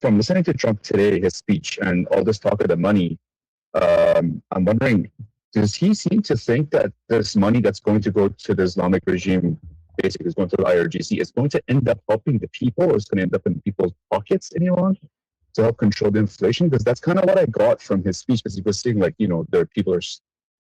from listening to Trump today, his speech, and all this talk of the money, I'm wondering, does he seem to think that this money that's going to go to the Islamic regime, basically is going to the IRGC, is going to end up helping the people, or is going to end up in people's pockets in Iran to help control the inflation? Because that's kind of what I got from his speech, because he was saying, like, there people are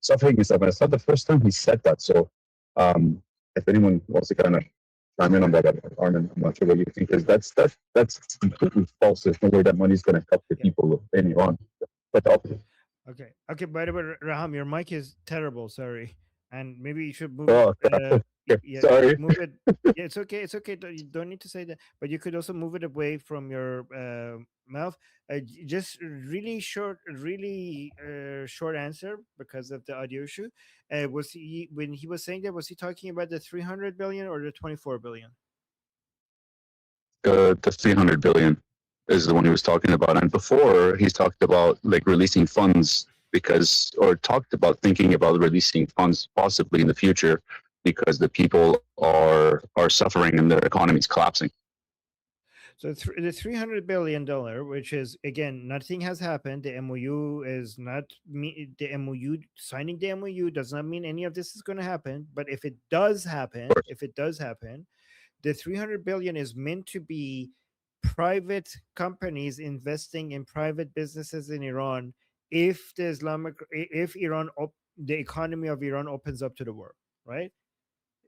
suffering and stuff, and it's not the first time he said that. So if anyone wants to kind of chime in on that, Armin, I'm not sure what you think, because that's completely false. There's no way that money is going to help the people in Iran. But the opposite. Okay. By the way, Raham, your mic is terrible. Sorry, and maybe you should move Oh, it. Yeah, sorry. move it. Yeah, it's okay. It's okay. You don't need to say that, but you could also move it away from your mouth. Just really short, short answer because of the audio issue. Was he when he was saying that? Was he talking about the 300 billion or the 24 billion? The 300 billion is the one he was talking about, and before he's talked about like releasing funds or talked about thinking about releasing funds possibly in the future because the people are suffering and their economy is collapsing. So the $300 billion, which is again, nothing has happened. The MOU is not the MOU. Signing the MOU does not mean any of this is going to happen. But if it does happen, the 300 billion is meant to be private companies investing in private businesses in Iran. If the economy of Iran opens up to the world, right?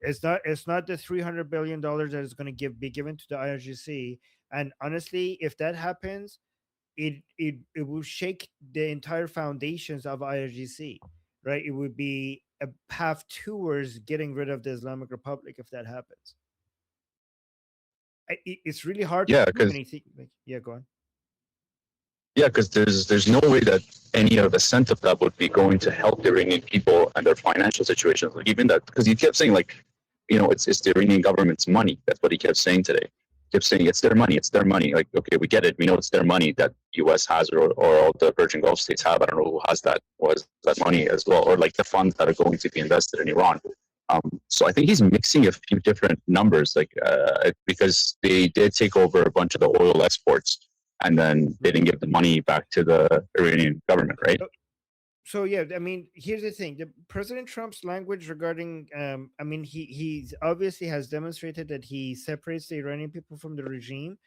It's not the $300 billion that is going to be given to the IRGC. And honestly, if that happens, it will shake the entire foundations of IRGC, right? It would be a path towards getting rid of the Islamic Republic if that happens. It's really hard to do anything. Yeah, go on. Yeah, because there's no way that any of the cent of that would be going to help the Iranian people and their financial situations. Like even that, because he kept saying like, it's the Iranian government's money. That's what he kept saying today. He kept saying it's their money, it's their money. Like, okay, we get it. We know it's their money that U.S. has or all the Virgin Gulf states have. I don't know who has that money as well, or like the funds that are going to be invested in Iran. So I think he's mixing a few different numbers, like because they did take over a bunch of the oil exports, and then they didn't give the money back to the Iranian government, right? So yeah, I mean, here's the thing: President Trump's language regarding, I mean, he obviously has demonstrated that he separates the Iranian people from the regime,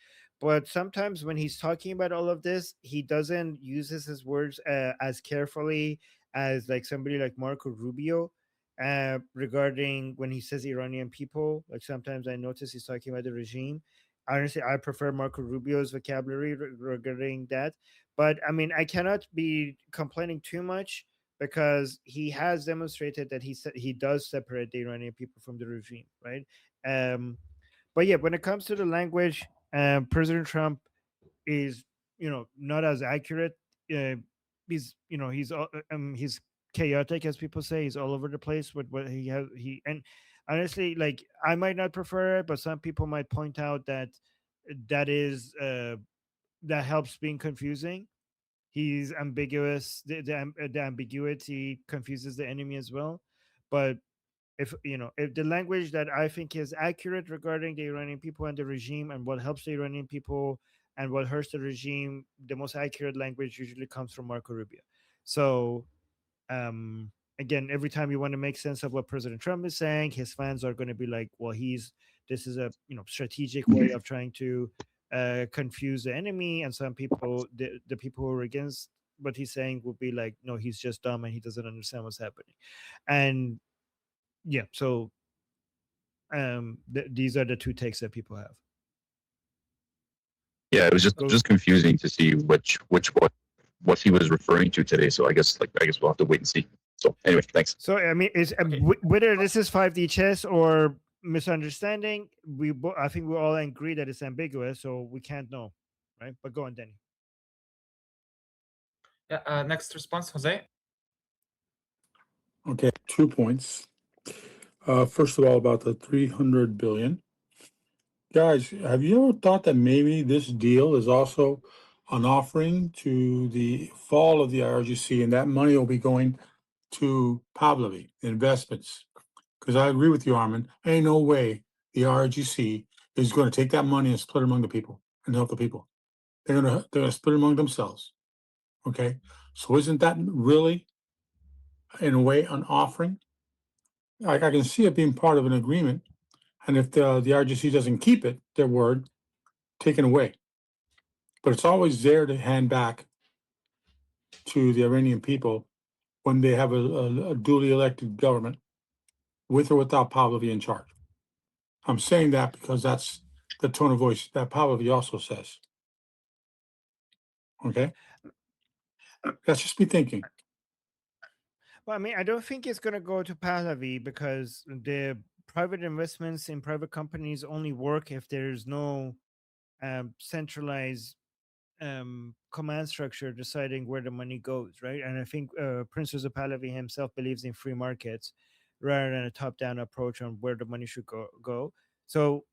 but sometimes when he's talking about all of this, he doesn't uses his words as carefully as like somebody like Marco Rubio. Regarding when he says Iranian people, like sometimes I notice he's talking about the regime. Honestly, I prefer Marco Rubio's vocabulary regarding that. But I mean, I cannot be complaining too much because he has demonstrated that he does separate the Iranian people from the regime, right? Um, but yeah, when it comes to the language, President Trump is not as accurate. Uh, he's chaotic, as people say. He's all over the place with what he and honestly, like I might not prefer it, but some people might point out that that helps being confusing. He's ambiguous. The ambiguity confuses the enemy as well. But if the language that I think is accurate regarding the Iranian people and the regime and what helps the Iranian people and what hurts the regime, the most accurate language usually comes from Marco Rubio. So again, every time you want to make sense of what President Trump is saying, his fans are going to be like, well, this is a strategic way of trying to confuse the enemy, and some people, the people who are against what he's saying, will be like, no, he's just dumb and he doesn't understand what's happening. And yeah, so these are the two takes that people have. Yeah, it was just confusing to see what he was referring to today. So I guess we'll have to wait and see. So anyway, thanks. So I mean, whether this is 5D chess or misunderstanding, I think we all agree that it's ambiguous, so we can't know, right? But go on, Danny. Yeah. Next response, Jose. Okay, 2 points. First of all, about the 300 billion. Guys, have you ever thought that maybe this deal is also an offering to the fall of the IRGC, and that money will be going to Pahlavi investments? Because I agree with you, Armin. Ain't no way the IRGC is going to take that money and split it among the people and help the people. They're gonna split among themselves. Okay, so isn't that really, in a way, an offering? I can see it being part of an agreement, and if the IRGC doesn't keep it, their word, taken away. But it's always there to hand back to the Iranian people when they have a duly elected government, with or without Pahlavi in charge. I'm saying that because that's the tone of voice that Pahlavi also says. Okay, that's just me thinking. Well, I mean, I don't think it's going to go to Pahlavi because the private investments in private companies only work if there's no centralized command structure deciding where the money goes, right? And I think Prince Reza Pahlavi himself believes in free markets rather than a top-down approach on where the money should go. So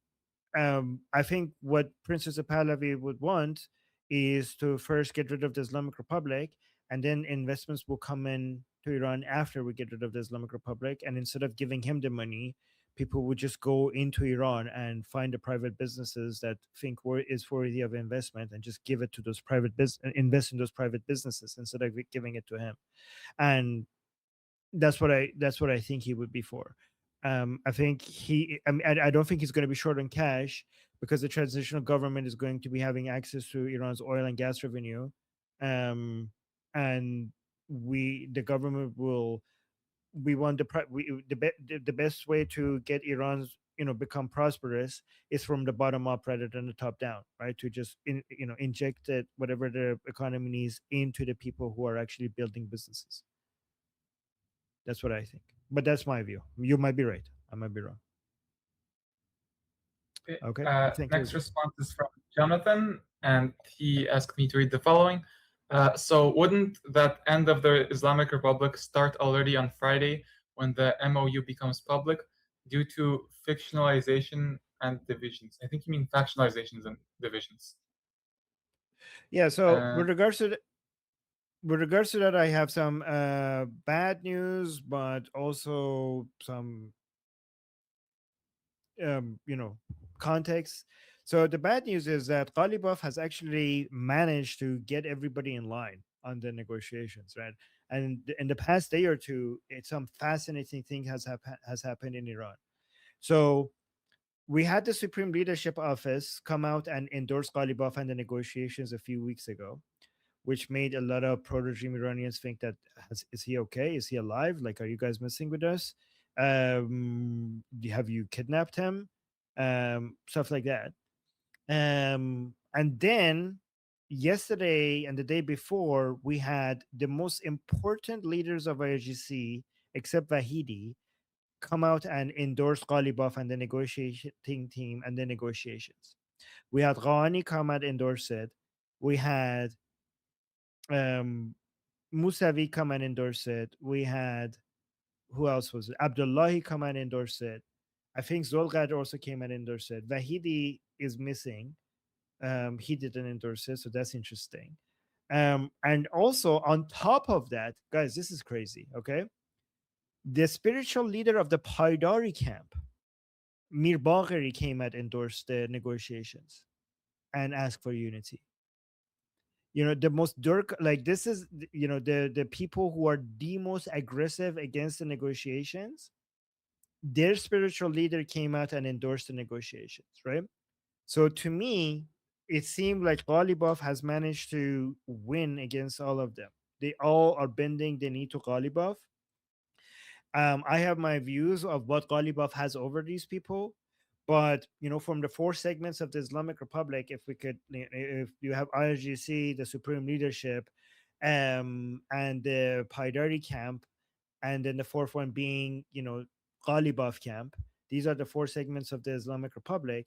I think what Prince Reza Pahlavi would want is to first get rid of the Islamic Republic, and then investments will come in to Iran after we get rid of the Islamic Republic. And instead of giving him the money, people would just go into Iran and find the private businesses that think is worthy of investment and just give it to those invest in those private businesses instead of giving it to him. And that's what I think he would be for. I think I don't think he's going to be short on cash because the transitional government is going to be having access to Iran's oil and gas revenue, and the government will we want the best way to get Iran's become prosperous is from the bottom up rather than the top down, right? To just inject whatever the economy needs into the people who are actually building businesses. That's what I think. But that's my view. You might be right. I might be wrong. Okay. Thank Next you. response is from Jonathan, and he asked me to read the following. So wouldn't that end of the Islamic Republic start already on Friday when the MOU becomes public due to fictionalization and divisions? I think you mean factionalizations and divisions. Yeah. So with regards to that, I have some bad news, but also some context. So the bad news is that Ghalibaf has actually managed to get everybody in line on the negotiations, right? And in the past day or two, some fascinating thing has happened in Iran. So we had the Supreme Leadership Office come out and endorse Ghalibaf and the negotiations a few weeks ago, which made a lot of pro-regime Iranians think that is he okay? Is he alive? Like, are you guys messing with us? Have you kidnapped him? Stuff like that. And then yesterday and the day before, we had the most important leaders of IRGC, except Vahidi, come out and endorse Ghalibaf and the negotiating team and the negotiations. We had Ghani come and endorse it. We had Musavi come and endorse it. We had, who else was it? Abdullahi come and endorse it. I think Zolgad also came and endorsed it. Vahidi is missing. He didn't endorse it, so that's interesting. And also on top of that, guys, this is crazy. Okay, the spiritual leader of the Paidari camp, Mir Bagheri, came and endorsed the negotiations and asked for unity. The most like this is the people who are the most aggressive against the negotiations, their spiritual leader came out and endorsed the negotiations, right? So to me, it seemed like Ghalibaf has managed to win against all of them. They all are bending the knee to Ghalibaf. I have my views of what Ghalibaf has over these people, but from the four segments of the Islamic Republic, if you have IRGC, the Supreme Leadership, and the Paidari camp, and then the fourth one being Ghalibaf camp. These are the four segments of the Islamic Republic.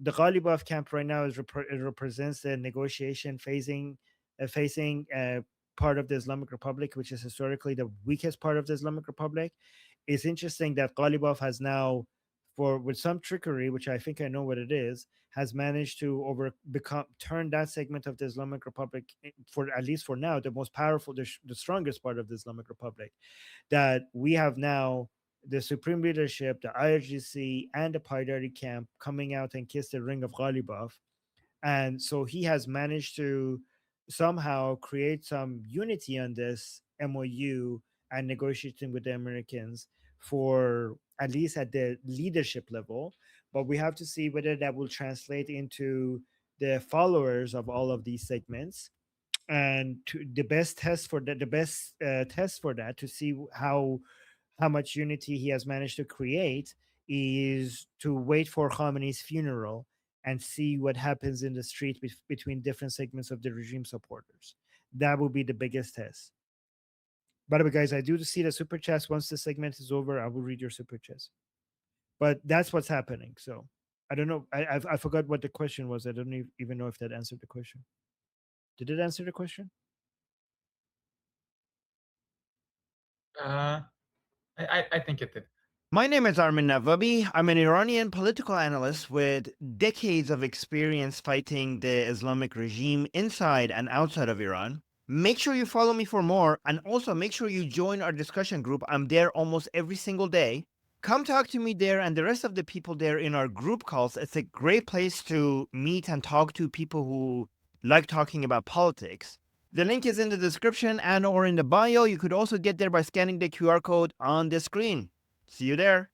The Ghalibaf camp right now represents the negotiation facing part of the Islamic Republic, which is historically the weakest part of the Islamic Republic. It's interesting that Ghalibaf has now, with some trickery, which I think I know what it is, has managed to turn that segment of the Islamic Republic, for at least for now, the most powerful, the strongest part of the Islamic Republic. That we have now the Supreme Leadership, the IRGC, and the Paidari camp coming out and kiss the ring of Ghalibaf. And so he has managed to somehow create some unity on this MOU and negotiating with the Americans for at least at the leadership level. But we have to see whether that will translate into the followers of all of these segments. And the best test for that, the best test for that, to see how much unity he has managed to create, is to wait for Khamenei's funeral and see what happens in the street between different segments of the regime supporters. That will be the biggest test. By the way, guys, I do see the super chats. Once the segment is over, I will read your super chats. But that's what's happening. So I don't know. I forgot what the question was. I don't even know if that answered the question. Did it answer the question? I think it did. My name is Armin Navabi. I'm an Iranian political analyst with decades of experience fighting the Islamic regime inside and outside of Iran. Make sure you follow me for more, and also make sure you join our discussion group. I'm there almost every single day. Come talk to me there and the rest of the people there in our group calls. It's a great place to meet and talk to people who like talking about politics. The link is in the description and or in the bio. You could also get there by scanning the QR code on the screen. See you there.